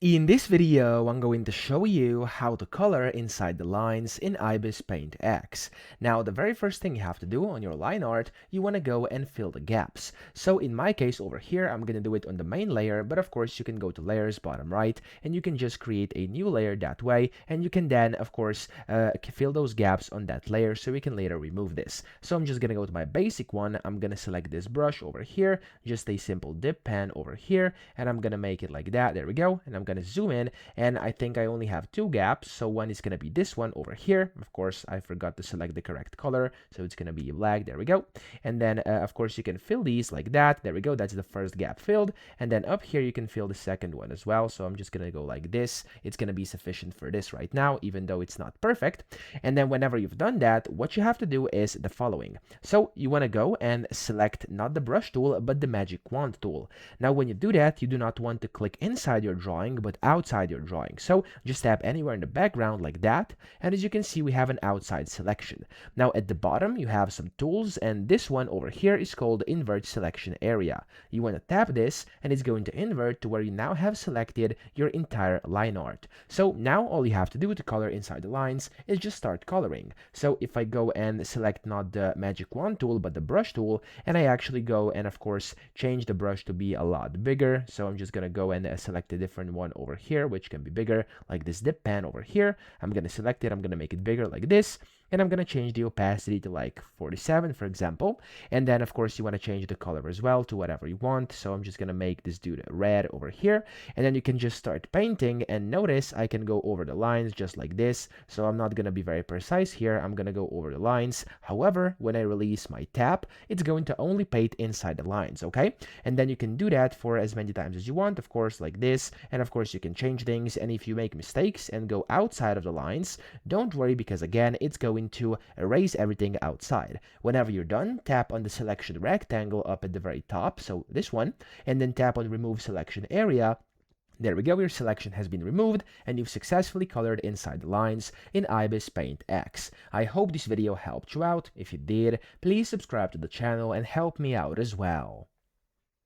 In this video, I'm going to show you how to color inside the lines in ibis Paint X. Now, the very first thing you have to do on your line art, you want to go and fill the gaps. So in my case over here, I'm going to do it on the main layer, but of course you can go to layers, bottom right, and you can just create a new layer that way, and you can then, of course, fill those gaps on that layer so we can later remove this. So I'm just going to go to my basic one. I'm going to select this brush over here, just a simple dip pen over here, and I'm going to make it like that. There we go. And I'm going to zoom in, and I think I only have two gaps, so one is going to be this one over here. Of course, I forgot to select the correct color, so it's going to be black. There we go. And then of course you can fill these like that. There we go. That's the first gap filled, and then up here you can fill the second one as well. So I'm just going to go like this. It's going to be sufficient for this right now, even though it's not perfect. And then whenever you've done that, what you have to do is the following. So you want to go and select not the brush tool but the magic wand tool. Now when you do that, you do not want to click inside your drawing but outside your drawing. So just tap anywhere in the background like that, and as you can see, we have an outside selection. Now at the bottom you have some tools, and this one over here is called invert selection area. You want to tap this, and it's going to invert to where you now have selected your entire line art. So now all you have to do to color inside the lines is just start coloring. So if I go and select not the magic wand tool but the brush tool, and I actually go and of course change the brush to be a lot bigger, so I'm just gonna go and select a different one over here which can be bigger, like this dip pen over here. I'm gonna select it, I'm gonna make it bigger like this, and I'm gonna change the opacity to like 47 for example. And then of course you want to change the color as well to whatever you want, so I'm just gonna make this dude red over here, and then you can just start painting. And notice I can go over the lines just like this, so I'm not gonna be very precise here. I'm gonna go over the lines. However, when I release my tap, it's going to only paint inside the lines, okay? And then you can do that for as many times as you want, of course, like this. And of course you can change things, and if you make mistakes and go outside of the lines, don't worry, because again it's going to erase everything outside. Whenever you're done, tap on the selection rectangle up at the very top, so this one, and then tap on remove selection area. There we go, your selection has been removed and you've successfully colored inside the lines in ibis Paint X. I hope this video helped you out. If it did, please subscribe to the channel and help me out as well.